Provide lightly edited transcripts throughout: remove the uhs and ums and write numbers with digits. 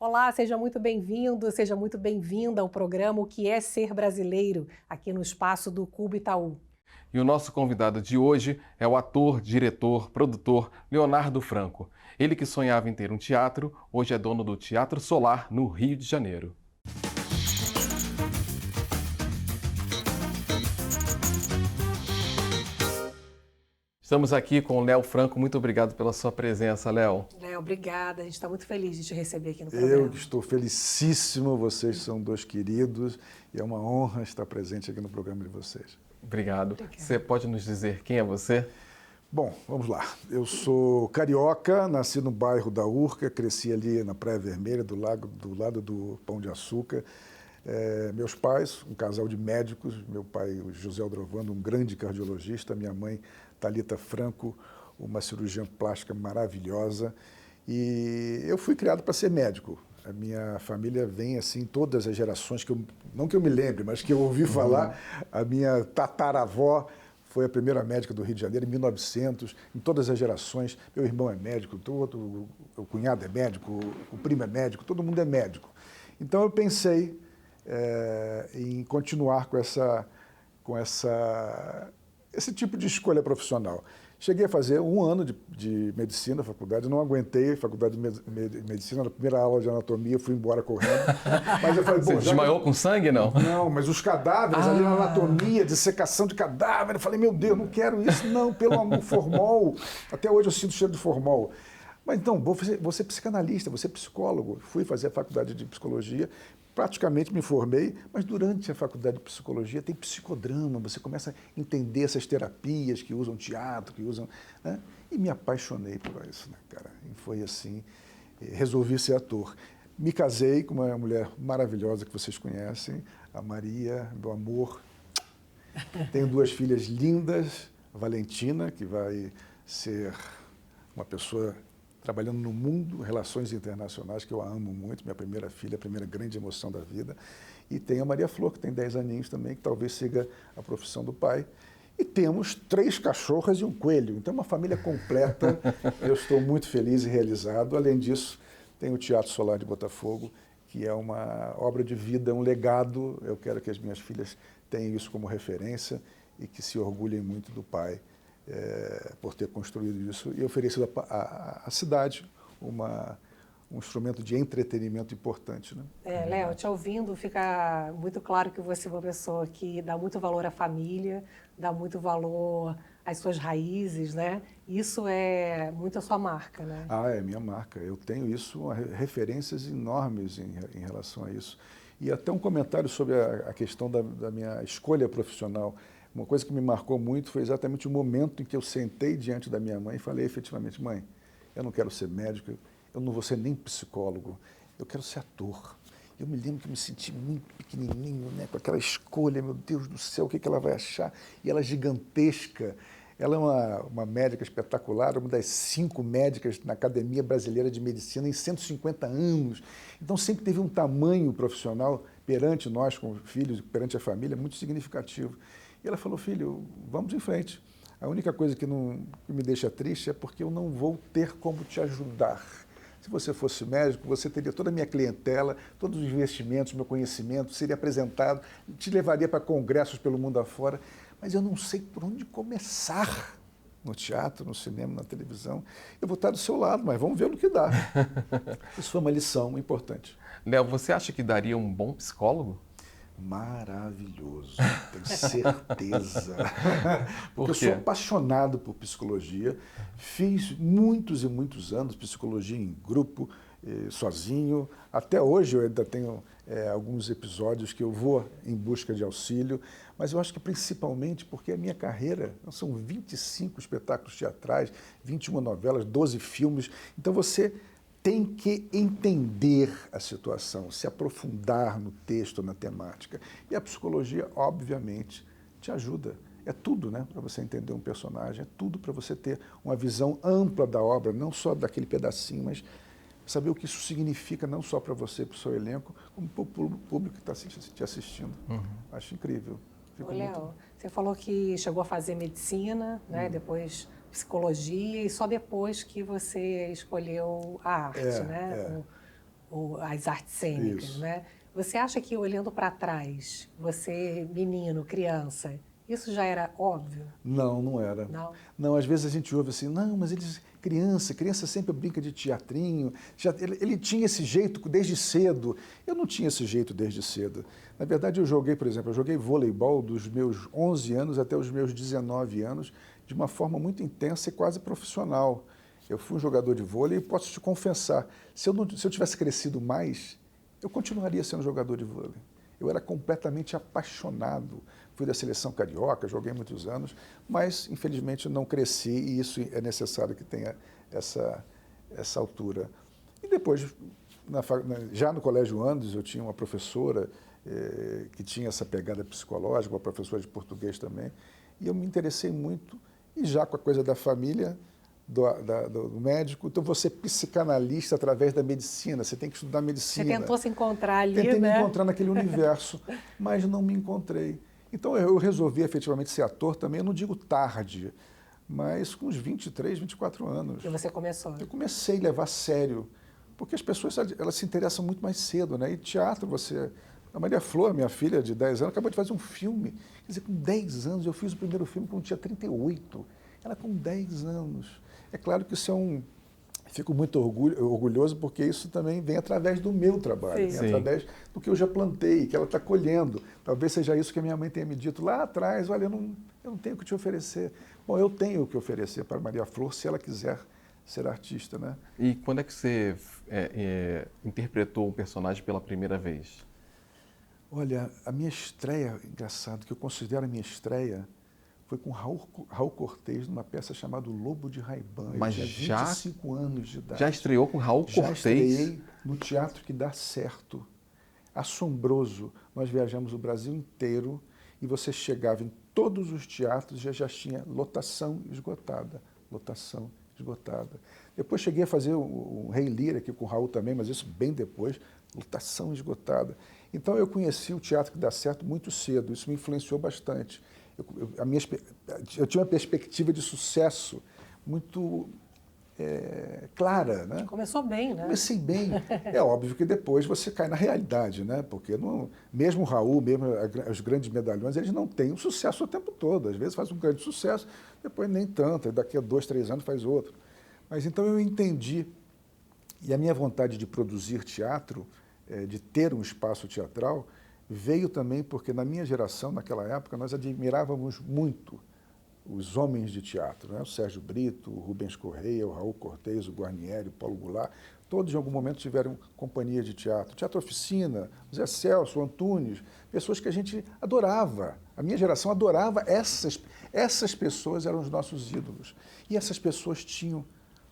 Olá, seja muito bem-vindo, seja muito bem-vinda ao programa O que é Ser Brasileiro, aqui no espaço do Cubo Itaú. E o nosso convidado de hoje é o ator, diretor, produtor Leonardo Franco. Ele que sonhava em ter um teatro, hoje é dono do Teatro Solar, no Rio de Janeiro. Estamos aqui com o Léo Franco. Muito obrigado pela sua presença, Léo. Léo, obrigada. A gente está muito feliz de te receber aqui no Eu programa. estou felicíssimo, vocês são dois queridos e é uma honra estar presente aqui no programa de vocês. Obrigado. Você pode nos dizer quem é você? Bom, vamos lá. Eu sou carioca, nasci no bairro da Urca, cresci ali na Praia Vermelha, do lado do Pão de Açúcar. Meus pais, um casal de médicos, meu pai, o José Aldrovando, um grande cardiologista, minha mãe, Thalita Franco, uma cirurgiã plástica maravilhosa. E eu fui criado para ser médico. A minha família vem assim, todas as gerações, não que eu me lembre, mas que eu ouvi falar. A minha tataravó foi a primeira médica do Rio de Janeiro em 1900, em todas as gerações. Meu irmão é médico, o cunhado é médico, o primo é médico, todo mundo é médico. Então eu pensei em continuar com esse tipo de escolha profissional. Cheguei a fazer um ano de medicina na faculdade, não aguentei a faculdade de medicina, na primeira aula de anatomia eu fui embora correndo. Mas eu falei, Você desmaiou com sangue, não? Não, mas os cadáveres ali na anatomia, dissecação de cadáver, eu falei, meu Deus, não quero isso, não, pelo amor, formol. Até hoje eu sinto cheiro de formol. Mas então, vou ser psicanalista, vou ser psicólogo. Fui fazer a faculdade de psicologia, praticamente me formei, mas durante a faculdade de psicologia tem psicodrama, você começa a entender essas terapias que usam teatro, que usam... Né? E me apaixonei por isso, né, cara? E foi assim, resolvi ser ator. Me casei com uma mulher maravilhosa que vocês conhecem, a Maria, meu amor. Tenho duas filhas lindas, a Valentina, que vai ser uma pessoa trabalhando no mundo, relações internacionais, que eu a amo muito, minha primeira filha, a primeira grande emoção da vida. E tem a Maria Flor, que tem 10 aninhos também, que talvez siga a profissão do pai. E temos 3 cachorras e um coelho, então é uma família completa. Eu estou muito feliz e realizado. Além disso, tem o Teatro Solar de Botafogo, que é uma obra de vida, um legado. Eu quero que as minhas filhas tenham isso como referência e que se orgulhem muito do pai. Por ter construído isso e oferecido à cidade um instrumento de entretenimento importante. Né? Léo, te ouvindo, fica muito claro que você é uma pessoa que dá muito valor à família, dá muito valor às suas raízes, né? Isso é muito a sua marca, né? É minha marca. Eu tenho isso, referências enormes em relação a isso. E até um comentário sobre a questão da minha escolha profissional. Uma coisa que me marcou muito foi exatamente o momento em que eu sentei diante da minha mãe e falei efetivamente, mãe, eu não quero ser médico, eu não vou ser nem psicólogo, eu quero ser ator. Eu me lembro que eu me senti muito pequenininho, né, com aquela escolha, meu Deus do céu, o que ela vai achar? E ela é gigantesca. Ela é uma médica espetacular, uma das 5 médicas na Academia Brasileira de Medicina em 150 anos. Então sempre teve um tamanho profissional perante nós, como filhos, perante a família, muito significativo. E ela falou, filho, vamos em frente. A única coisa que me deixa triste é porque eu não vou ter como te ajudar. Se você fosse médico, você teria toda a minha clientela, todos os investimentos, meu conhecimento, seria apresentado, te levaria para congressos pelo mundo afora, mas eu não sei por onde começar. No teatro, no cinema, na televisão. Eu vou estar do seu lado, mas vamos ver no que dá. Isso foi uma lição importante. Léo, você acha que daria um bom psicólogo? Maravilhoso, tenho certeza. Porque eu sou apaixonado por psicologia, fiz muitos e muitos anos psicologia em grupo, sozinho. Até hoje eu ainda tenho alguns episódios que eu vou em busca de auxílio, mas eu acho que principalmente porque a minha carreira, são 25 espetáculos teatrais, 21 novelas, 12 filmes, então você tem que entender a situação, se aprofundar no texto, na temática. E a psicologia, obviamente, te ajuda. É tudo, né, para você entender um personagem, é tudo para você ter uma visão ampla da obra, não só daquele pedacinho, mas saber o que isso significa, não só para você, para o seu elenco, como para o público que está te assistindo. Acho incrível. Léo, você falou que chegou a fazer medicina, né, depois psicologia, e só depois que você escolheu a arte, né? as artes cênicas, Isso. né? Você acha que olhando para trás, você, menino, criança, isso já era óbvio? Não, não era. Não? Não, às vezes a gente ouve assim, não, mas criança sempre brinca de teatrinho. Ele tinha esse jeito desde cedo. Eu não tinha esse jeito desde cedo. Na verdade, por exemplo, eu joguei voleibol dos meus 11 anos até os meus 19 anos, de uma forma muito intensa e quase profissional. Eu fui um jogador de vôlei e posso te confessar, se eu tivesse crescido mais, eu continuaria sendo jogador de vôlei. Eu era completamente apaixonado. Fui da seleção carioca, joguei muitos anos, mas infelizmente não cresci e isso é necessário que tenha essa altura. E depois, já no Colégio Andes, eu tinha uma professora que tinha essa pegada psicológica, uma professora de português também, e eu me interessei muito, e já com a coisa da família, do médico, então você é psicanalista através da medicina, você tem que estudar medicina. Você tentou se encontrar ali, Tentei né? me encontrar naquele universo, mas não me encontrei. Então eu resolvi efetivamente ser ator também, eu não digo tarde, mas com uns 23, 24 anos. E você começou? Eu comecei a levar a sério, porque as pessoas elas se interessam muito mais cedo, né? E teatro, a Maria Flor, minha filha de 10 anos, acabou de fazer um filme. Quer dizer, com 10 anos, eu fiz o primeiro filme quando tinha 38. Ela com 10 anos. É claro que isso fico muito orgulhoso porque isso também vem através do meu trabalho, vem através do que eu já plantei, que ela está colhendo. Talvez seja isso que a minha mãe tenha me dito lá atrás, olha, eu não tenho o que te oferecer. Bom, eu tenho o que oferecer para Maria Flor se ela quiser ser artista, né? E quando é que você interpretou um personagem pela primeira vez? Olha, a minha estreia, engraçado, que eu considero a minha estreia, foi com Raul Cortez, numa peça chamada O Lobo de Ray-Ban. Mas eu tinha 25 anos de idade. Já estreou com Raul Já Cortez? estreiei no Teatro que Dá Certo. Assombroso. Nós viajamos o Brasil inteiro e você chegava em todos os teatros e já tinha lotação esgotada. Lotação esgotada. Depois cheguei a fazer o Rei Lear aqui com o Raul também, mas isso bem depois. Lotação esgotada. Então eu conheci o Teatro que Dá Certo muito cedo. Isso me influenciou bastante. Eu tinha uma perspectiva de sucesso muito clara, né? Começou bem, né? Comecei bem. É óbvio que depois você cai na realidade, né? Porque mesmo o Raul, mesmo os grandes medalhões, eles não têm um sucesso o tempo todo. Às vezes faz um grande sucesso, depois nem tanto, daqui a 2, 3 anos faz outro. Mas então eu entendi, e a minha vontade de produzir teatro, de ter um espaço teatral, veio também porque na minha geração, naquela época, nós admirávamos muito os homens de teatro, né? O Sérgio Brito, o Rubens Correia, o Raul Cortez, o Guarnieri, o Paulo Goulart, todos em algum momento tiveram companhia de teatro. Teatro Oficina, o Zé Celso, o Antunes, pessoas que a gente adorava. A minha geração adorava essas pessoas, eram os nossos ídolos. E essas pessoas tinham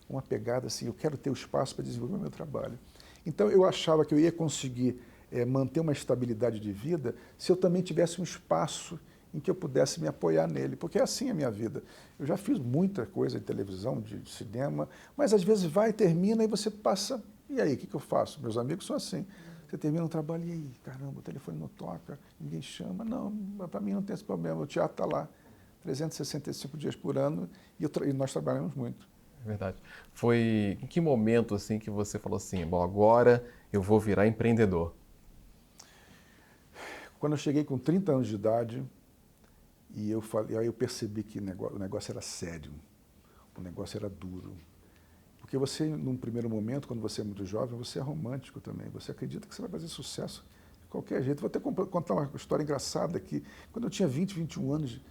uma pegada assim, eu quero ter o espaço para desenvolver o meu trabalho. Então eu achava que eu ia conseguir manter uma estabilidade de vida se eu também tivesse um espaço em que eu pudesse me apoiar nele, porque é assim a minha vida. Eu já fiz muita coisa de televisão, de cinema, mas às vezes vai, termina e você passa, e aí, o que eu faço? Meus amigos são assim, você termina um trabalho e aí, caramba, o telefone não toca, ninguém chama. Não, para mim não tem esse problema, o teatro está lá 365 dias por ano e nós trabalhamos muito. É verdade. Foi em que momento assim que você falou assim, bom, agora eu vou virar empreendedor? Quando eu cheguei com 30 anos de idade, e aí eu percebi que o negócio era sério, o negócio era duro. Porque você, num primeiro momento, quando você é muito jovem, você é romântico também. Você acredita que você vai fazer sucesso de qualquer jeito. Vou até contar uma história engraçada aqui. Quando eu tinha 20, 21 anos,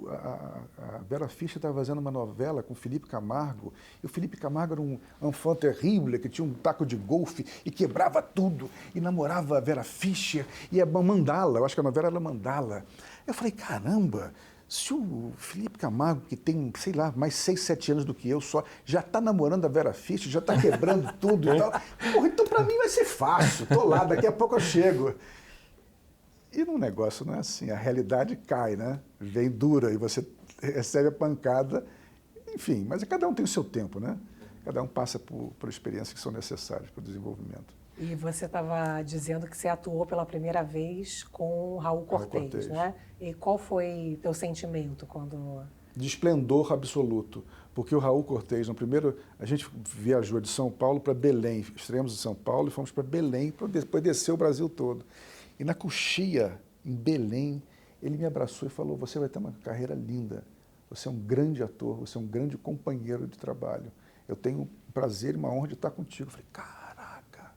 a Vera Fischer estava fazendo uma novela com o Felipe Camargo, e o Felipe Camargo era um enfant terrible, que tinha um taco de golfe e quebrava tudo, e namorava a Vera Fischer, e a Mandala, eu acho que a novela era Mandala. Eu falei, caramba, se o Felipe Camargo, que tem, sei lá, mais 6, 7 anos do que eu só, já está namorando a Vera Fischer, já está quebrando tudo e tal, porra, então para mim vai ser fácil, estou lá, daqui a pouco eu chego. E num negócio não é assim, a realidade cai, né? Vem dura e você recebe a pancada, enfim, mas cada um tem o seu tempo, né? Cada um passa por experiências que são necessárias para o desenvolvimento. E você estava dizendo que você atuou pela primeira vez com Raul Cortez, né? E qual foi teu sentimento quando de esplendor absoluto. Porque o Raul Cortez, no primeiro, a gente viajou de São Paulo para Belém, estreamos em São Paulo e fomos para Belém, para depois descer o Brasil todo. E na coxia, em Belém, ele me abraçou e falou: você vai ter uma carreira linda, você é um grande ator, você é um grande companheiro de trabalho. Eu tenho um prazer e uma honra de estar contigo. Eu falei: caraca,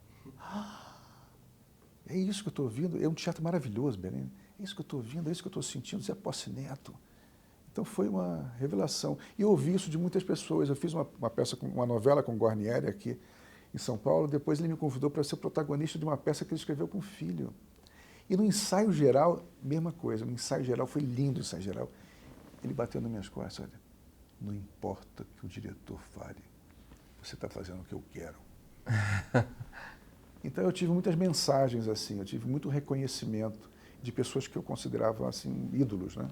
é isso que eu estou ouvindo? É um teatro maravilhoso, Belém. É isso que eu estou ouvindo, é isso que eu estou sentindo, Zé Posse Neto. Então foi uma revelação. E eu ouvi isso de muitas pessoas. Eu fiz uma peça, uma novela com Guarnieri aqui em São Paulo. Depois ele me convidou para ser protagonista de uma peça que ele escreveu com o filho. E no ensaio geral, mesma coisa. No ensaio geral, foi lindo o ensaio geral. Ele bateu nas minhas costas: olha, não importa o que o diretor fale, você está fazendo o que eu quero. Então eu tive muitas mensagens assim, eu tive muito reconhecimento de pessoas que eu considerava assim ídolos, né?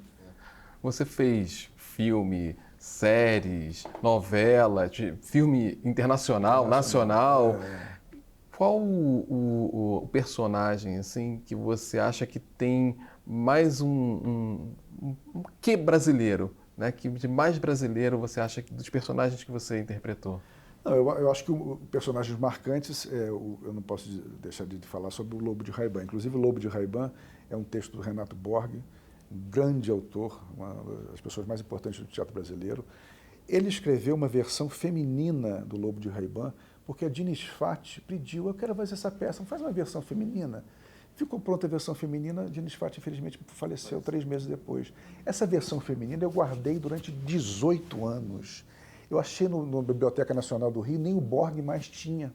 Você fez filme, séries, novela, filme internacional, nacional. Qual o personagem assim que você acha que tem mais um quê brasileiro, né? Que de mais brasileiro você acha que dos personagens que você interpretou? Não, eu acho que personagens marcantes, eu não posso deixar de falar sobre o Lobo de Ray-Ban. Inclusive, o Lobo de Ray-Ban é um texto do Renato Borg, um grande autor, uma das pessoas mais importantes do teatro brasileiro. Ele escreveu uma versão feminina do Lobo de Ray-Ban, porque a Diniz Fati pediu: eu quero fazer essa peça, faz uma versão feminina. Ficou pronta a versão feminina, a Diniz Fati, infelizmente, faleceu 3 meses depois. Essa versão feminina eu guardei durante 18 anos. Eu achei na Biblioteca Nacional do Rio, nem o Borg mais tinha.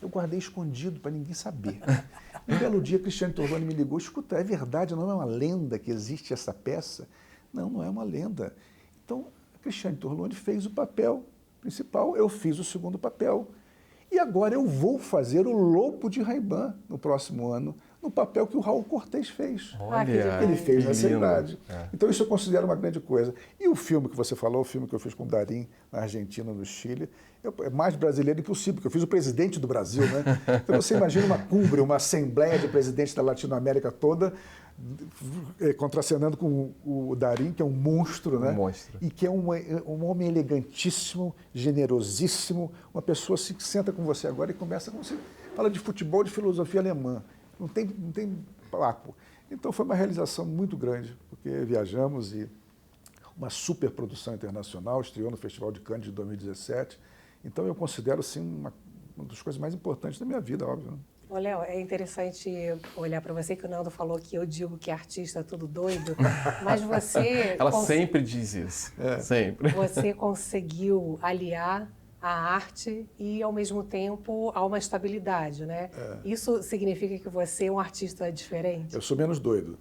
Eu guardei escondido para ninguém saber. Um belo dia, Cristiane Torlone me ligou: escuta, é verdade, não é uma lenda que existe essa peça? Não, não é uma lenda. Então, a Cristiane Torlone fez o papel principal, eu fiz o segundo papel. E agora eu vou fazer o Lobo de Ray-Ban no próximo ano, no papel que o Raul Cortez fez. Olha, ele fez nessa lindo. idade. Então isso eu considero uma grande coisa. E o filme que você falou, o filme que eu fiz com o Darín na Argentina, no Chile, é mais brasileiro impossível, porque eu fiz o presidente do Brasil, né? Então você imagina uma cúmbre, uma assembleia de presidentes da Latinoamérica toda, contracenando com o Darín, que é um monstro, né? E que é um homem elegantíssimo, generosíssimo, uma pessoa assim, que senta com você agora e começa com você, fala de futebol, de filosofia alemã. Não tem papo. Então foi uma realização muito grande, porque viajamos e uma superprodução internacional, estreou no Festival de Cannes de 2017. Então eu considero assim uma das coisas mais importantes da minha vida, óbvio, né? Ô, Léo, é interessante olhar para você, que o Nando falou que eu digo que artista é tudo doido, mas você... Ela sempre diz isso, sempre. Você conseguiu aliar a arte e, ao mesmo tempo, há uma estabilidade, né? Isso significa que você é um artista diferente? Eu sou menos doido.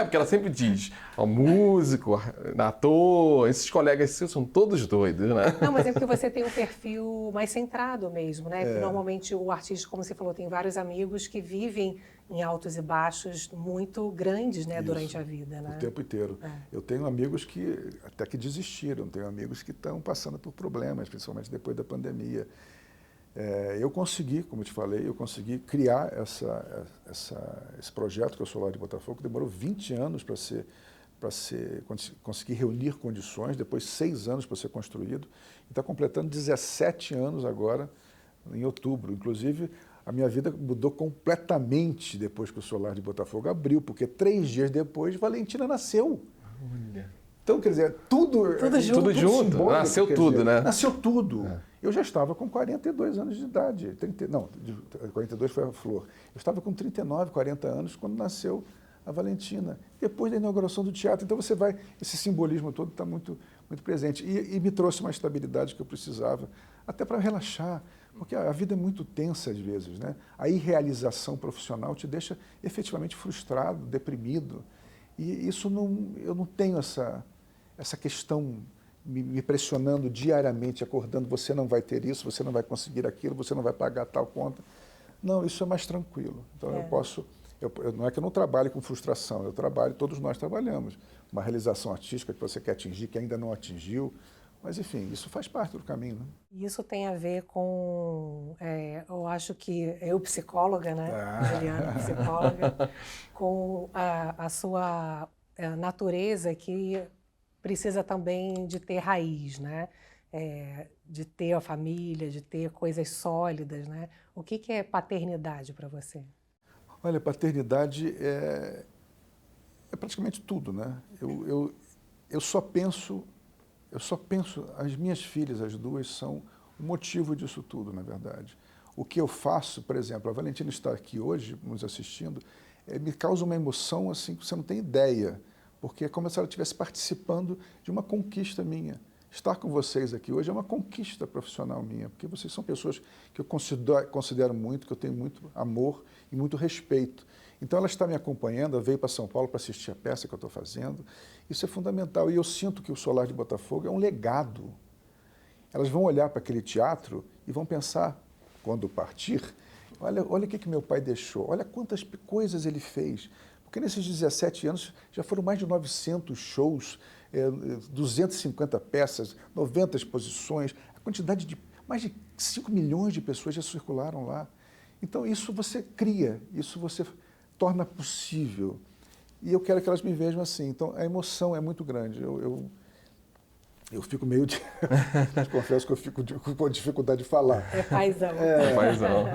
Porque ela sempre diz: o músico, ator, esses colegas seus são todos doidos, né? Não, mas é porque você tem um perfil mais centrado mesmo, né? Porque normalmente o artista, como você falou, tem vários amigos que vivem em altos e baixos muito grandes, né, durante a vida, né? O tempo inteiro. Eu tenho amigos que até que desistiram, tenho amigos que estão passando por problemas, principalmente depois da pandemia. Eu consegui, como eu te falei, eu consegui criar esse projeto que eu sou lá de Botafogo, que demorou 20 anos conseguir reunir condições, depois 6 anos para ser construído, e está completando 17 anos agora, em outubro. Inclusive, a minha vida mudou completamente depois que o Solar de Botafogo abriu, porque 3 dias depois, Valentina nasceu. Olha. Então, quer dizer, tudo junto. Nasceu tudo, né? Nasceu tudo. Eu já estava com 42 anos de idade. 42 foi a Flor. Eu estava com 39, 40 anos quando nasceu a Valentina. Depois da inauguração do teatro. Então, esse simbolismo todo está muito, muito presente. E me trouxe uma estabilidade que eu precisava, até para relaxar. Porque a vida é muito tensa às vezes, né? A irrealização profissional te deixa efetivamente frustrado, deprimido. E isso eu não tenho essa questão me pressionando diariamente, acordando: você não vai ter isso, você não vai conseguir aquilo, você não vai pagar tal conta. Não, isso é mais tranquilo. Então não é que eu não trabalhe com frustração, todos nós trabalhamos. Uma realização artística que você quer atingir, que ainda não atingiu. Mas, enfim, isso faz parte do caminho, né? Isso tem a ver com, eu acho que eu psicóloga, né? Juliana, psicóloga, com a sua natureza que precisa também de ter raiz, né? De ter a família, de ter coisas sólidas, né? O que é paternidade para você? Olha, paternidade é praticamente tudo, né? Eu só penso, as minhas filhas, as duas, são o motivo disso tudo, na verdade. O que eu faço, por exemplo, a Valentina estar aqui hoje, nos assistindo, me causa uma emoção assim que você não tem ideia, porque é como se ela estivesse participando de uma conquista minha. Estar com vocês aqui hoje é uma conquista profissional minha, porque vocês são pessoas que eu considero muito, que eu tenho muito amor e muito respeito. Então ela está me acompanhando, ela veio para São Paulo para assistir a peça que eu estou fazendo. Isso é fundamental e eu sinto que o Solar de Botafogo é um legado. Elas vão olhar para aquele teatro e vão pensar, quando partir, olha o que meu pai deixou, olha quantas coisas ele fez. Porque nesses 17 anos já foram mais de 900 shows, 250 peças, 90 exposições, a quantidade de mais de 5 milhões de pessoas já circularam lá. Então isso você cria, isso você torna possível. E eu quero que elas me vejam assim. Então a emoção é muito grande. Eu fico meio de... Confesso que eu fico com dificuldade de falar. É paizão. É paizão.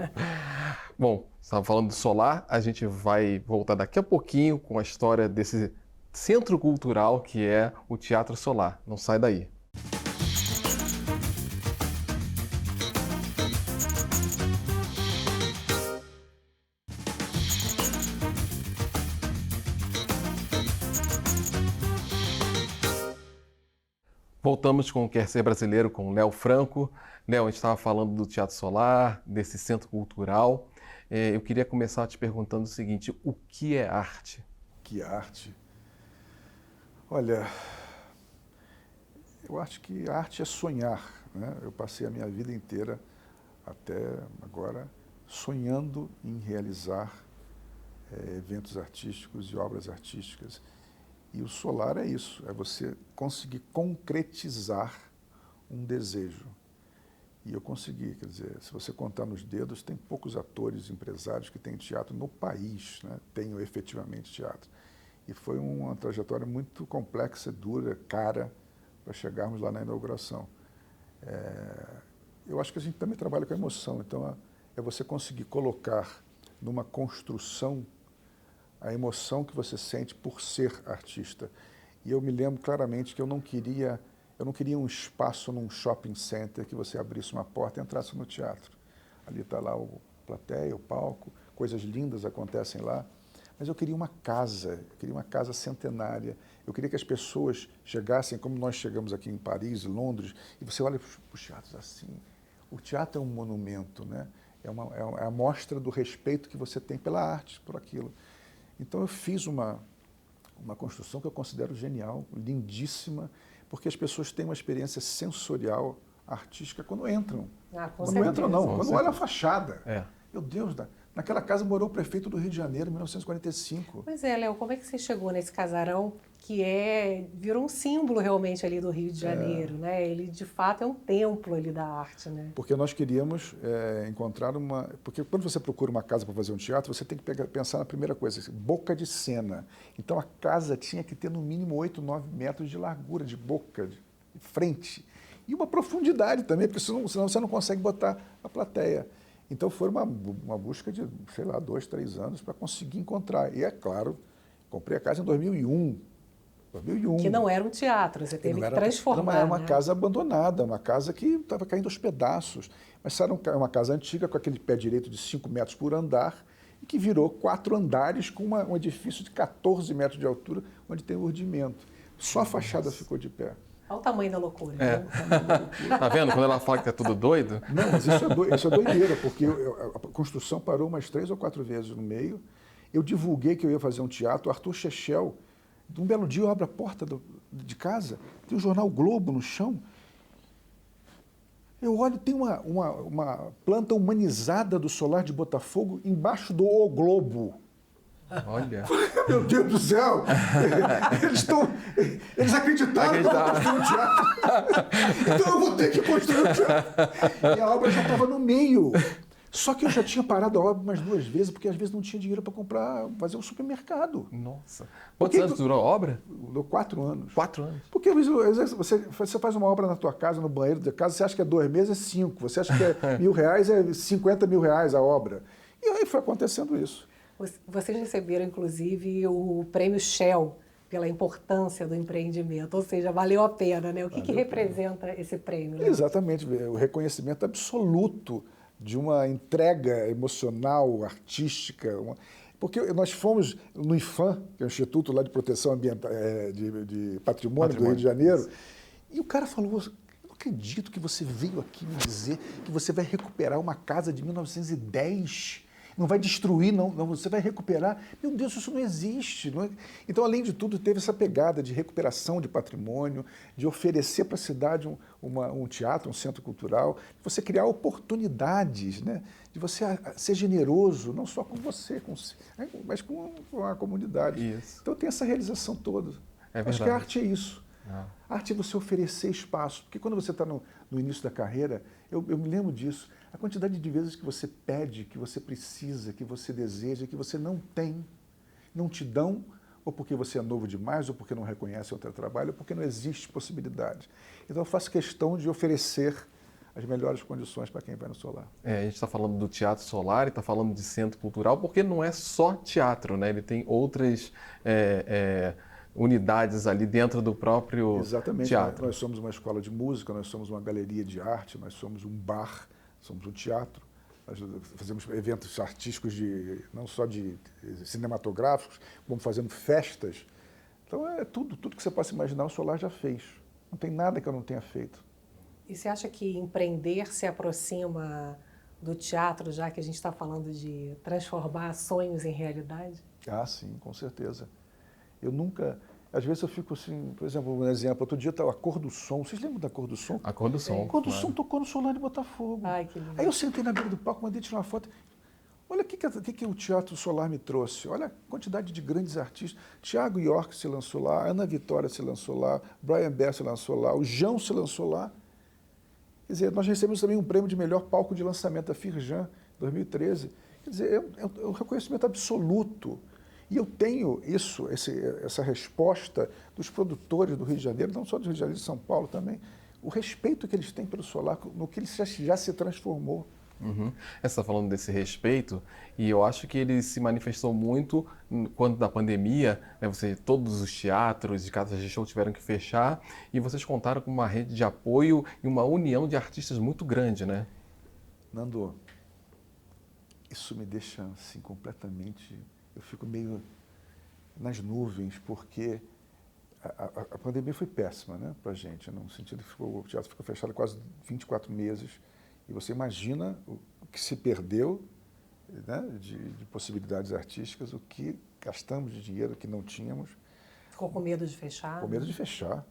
Bom, você estava falando do Solar, a gente vai voltar daqui a pouquinho com a história desse centro cultural que é o Teatro Solar. Não sai daí. Voltamos com o Quer Ser Brasileiro com o Léo Franco. Léo, a gente estava falando do Teatro Solar, desse centro cultural. Eu queria começar te perguntando o seguinte, o que é arte? Que arte? Olha, eu acho que a arte é sonhar, né? Eu passei a minha vida inteira, até agora, sonhando em realizar eventos artísticos e obras artísticas. E o Solar é isso, é você conseguir concretizar um desejo. E eu consegui, quer dizer, se você contar nos dedos, tem poucos atores, empresários que têm teatro no país, né? Tenham efetivamente teatro. E foi uma trajetória muito complexa, dura, cara, para chegarmos lá na inauguração. Eu acho que a gente também trabalha com emoção, então é você conseguir colocar numa construção a emoção que você sente por ser artista. E eu me lembro claramente que eu não queria um espaço num shopping center que você abrisse uma porta e entrasse no teatro. Ali está lá a plateia, o palco, coisas lindas acontecem lá. Mas eu queria uma casa centenária. Eu queria que as pessoas chegassem, como nós chegamos aqui em Paris, Londres, e você olha para os teatros assim. O teatro é um monumento, né? É a mostra do respeito que você tem pela arte, por aquilo. Então eu fiz uma construção que eu considero genial, lindíssima, porque as pessoas têm uma experiência sensorial, artística, quando entram. Quando entram, não, quando olham a fachada. Meu Deus, naquela casa morou o prefeito do Rio de Janeiro, em 1945. Pois é, Léo, como é que você chegou nesse casarão que virou um símbolo realmente ali do Rio de Janeiro, né? Ele, de fato, é um templo ali da arte, né? Porque nós queríamos encontrar uma... Porque quando você procura uma casa para fazer um teatro, você tem que pensar na primeira coisa, assim, boca de cena. Então a casa tinha que ter no mínimo 8, 9 metros de largura, de boca, de frente. E uma profundidade também, porque senão você não consegue botar a plateia. Então foi uma busca de, sei lá, 2, 3 anos para conseguir encontrar. E é claro, comprei a casa em 2001. Que não era um teatro, você teve que transformar. Era uma casa abandonada, uma casa que estava caindo aos pedaços. Mas era uma casa antiga, com aquele pé direito de 5 metros por andar, e que virou 4 andares com um edifício de 14 metros de altura, onde tem esse Só a fachada ficou de pé. Olha o tamanho da loucura. Né? Tá vendo? Quando ela fala que é tudo doido? Não, mas isso é doideira, porque a construção parou umas 3 ou 4 vezes no meio. Eu divulguei que eu ia fazer um teatro. O Arthur Chechel, de um belo dia, eu abro a porta de casa, tem o jornal Globo no chão. Eu olho, tem uma planta humanizada do Solar de Botafogo embaixo do O Globo. Olha. Meu Deus do céu! Eles acreditaram que eu vou construir um teatro. Então eu vou ter que construir um teatro. E a obra já estava no meio. Só que eu já tinha parado a obra umas 2 vezes, porque às vezes não tinha dinheiro para comprar, fazer um supermercado. Nossa. Quantos anos durou a obra? Deu 4 anos. 4 anos. Porque às vezes você faz uma obra na tua casa, no banheiro da casa, você acha que é 2 meses, é 5. Você acha que é R$ 1.000, é 50 mil reais a obra. E aí foi acontecendo isso. Vocês receberam, inclusive, o prêmio Shell pela importância do empreendimento, ou seja, valeu a pena, né? O que representa esse prêmio? Né? Exatamente, o reconhecimento absoluto de uma entrega emocional, artística. Porque nós fomos no IPHAN, que é o Instituto lá de Proteção Ambiental, de Patrimônio do Rio de Janeiro, e o cara falou: eu não acredito que você veio aqui me dizer que você vai recuperar uma casa de 1910. Não vai destruir, não, você vai recuperar. Meu Deus, isso não existe. Não é? Então, além de tudo, teve essa pegada de recuperação de patrimônio, de oferecer para a cidade um teatro, um centro cultural, de você criar oportunidades, né? De você ser generoso, não só com você, mas com a comunidade. Isso. Então, tem essa realização toda. Acho que a arte é isso. A arte é você oferecer espaço. Porque quando você está no início da carreira, eu me lembro disso, a quantidade de vezes que você pede, que você precisa, que você deseja, que você não tem, não te dão, ou porque você é novo demais, ou porque não reconhece o teu trabalho, ou porque não existe possibilidade. Então eu faço questão de oferecer as melhores condições para quem vai no Solar. A gente está falando do Teatro Solar e está falando de centro cultural, porque não é só teatro, né? Ele tem outras unidades ali dentro do próprio Exatamente. teatro. Nós somos uma escola de música, nós somos uma galeria de arte, nós somos um bar, somos um teatro. Nós fazemos eventos artísticos não só de cinematográficos, como fazendo festas. Então é tudo que você possa imaginar, o Solar já fez. Não tem nada que eu não tenha feito. E você acha que empreender se aproxima do teatro, já que a gente está falando de transformar sonhos em realidade? Ah, sim, com certeza. Eu nunca... Às vezes eu fico assim, por exemplo, um exemplo, outro dia estava a Cor do Som. Vocês lembram da Cor do Som? A Cor do Som. A Cor do Som tocou no Solar de Botafogo. Ai, que lindo. Aí eu sentei na beira do palco, mandei tirar uma foto. Olha o que o Teatro Solar me trouxe. Olha a quantidade de grandes artistas. Tiago York se lançou lá, Ana Vitória se lançou lá, Brian Bair se lançou lá, o João se lançou lá. Quer dizer, nós recebemos também um prêmio de melhor palco de lançamento da Firjan, 2013. Quer dizer, é um reconhecimento absoluto. E eu tenho essa resposta dos produtores do Rio de Janeiro, não só do Rio de Janeiro, de São Paulo também, o respeito que eles têm pelo Solar, no que ele já se transformou. Uhum. Você está falando desse respeito e eu acho que ele se manifestou muito quando da pandemia, né, todos os teatros de casas de show tiveram que fechar e vocês contaram com uma rede de apoio e uma união de artistas muito grande, né? Nando, isso me deixa assim completamente... Eu fico meio nas nuvens, porque a pandemia foi péssima, né, para a gente, no sentido que o teatro ficou fechado quase 24 meses. E você imagina o que se perdeu, né, de possibilidades artísticas, o que gastamos de dinheiro que não tínhamos. Ficou com medo de fechar? Com medo de fechar.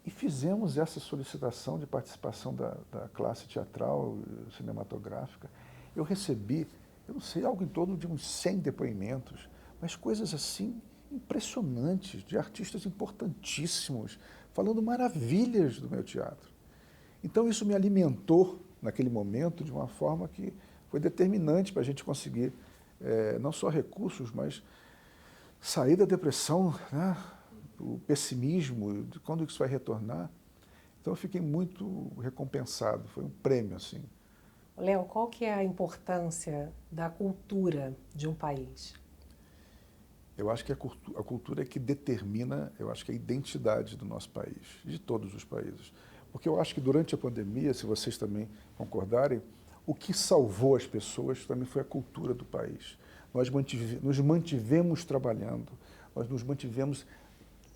E fizemos essa solicitação de participação da classe teatral, cinematográfica. Eu recebi, eu não sei, algo em torno de uns 100 depoimentos, mas coisas assim impressionantes, de artistas importantíssimos, falando maravilhas do meu teatro. Então isso me alimentou naquele momento de uma forma que foi determinante para a gente conseguir não só recursos, mas sair da depressão, né? O pessimismo, de quando isso vai retornar. Então eu fiquei muito recompensado, foi um prêmio assim. Léo, qual que é a importância da cultura de um país? Eu acho que a cultura é que determina, eu acho que a identidade do nosso país, de todos os países. Porque eu acho que durante a pandemia, se vocês também concordarem, o que salvou as pessoas também foi a cultura do país. Nós nos mantivemos trabalhando, nós nos mantivemos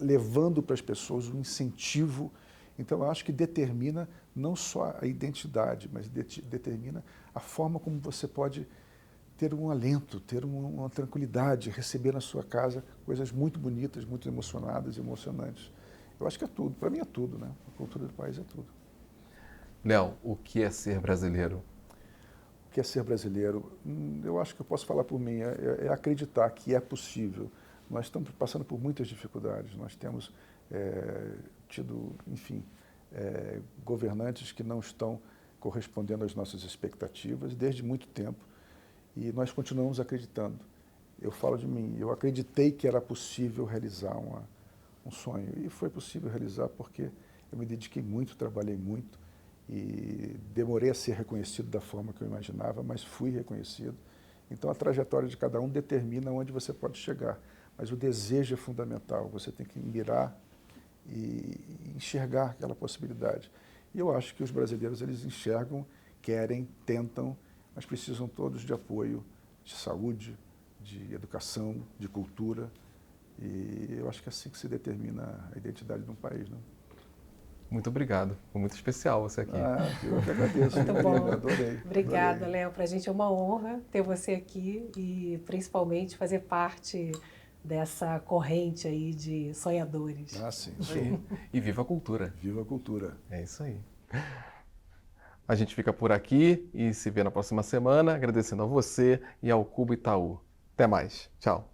levando para as pessoas um incentivo. Então, eu acho que determina não só a identidade, mas determina a forma como você pode ter um alento, ter uma tranquilidade, receber na sua casa coisas muito bonitas, muito emocionadas, emocionantes. Eu acho que é tudo, para mim é tudo, né? A cultura do país é tudo. Léo, o que é ser brasileiro? O que é ser brasileiro? Eu acho que eu posso falar por mim, é acreditar que é possível. Nós estamos passando por muitas dificuldades, nós temos tido, enfim, governantes que não estão correspondendo às nossas expectativas desde muito tempo e nós continuamos acreditando. Eu falo de mim, eu acreditei que era possível realizar um sonho e foi possível realizar porque eu me dediquei muito, trabalhei muito e demorei a ser reconhecido da forma que eu imaginava, mas fui reconhecido. Então a trajetória de cada um determina onde você pode chegar, mas o desejo é fundamental, você tem que mirar e enxergar aquela possibilidade. E eu acho que os brasileiros, eles enxergam, querem, tentam, mas precisam todos de apoio, de saúde, de educação, de cultura. E eu acho que é assim que se determina a identidade de um país, né? Muito obrigado. Foi muito especial você aqui. Eu que agradeço. Muito bom. Adorei. Obrigada, Léo. Para a gente é uma honra ter você aqui e principalmente fazer parte dessa corrente aí de sonhadores. Sim. E viva a cultura. Viva a cultura. É isso aí. A gente fica por aqui e se vê na próxima semana, agradecendo a você e ao Cubo Itaú. Até mais. Tchau.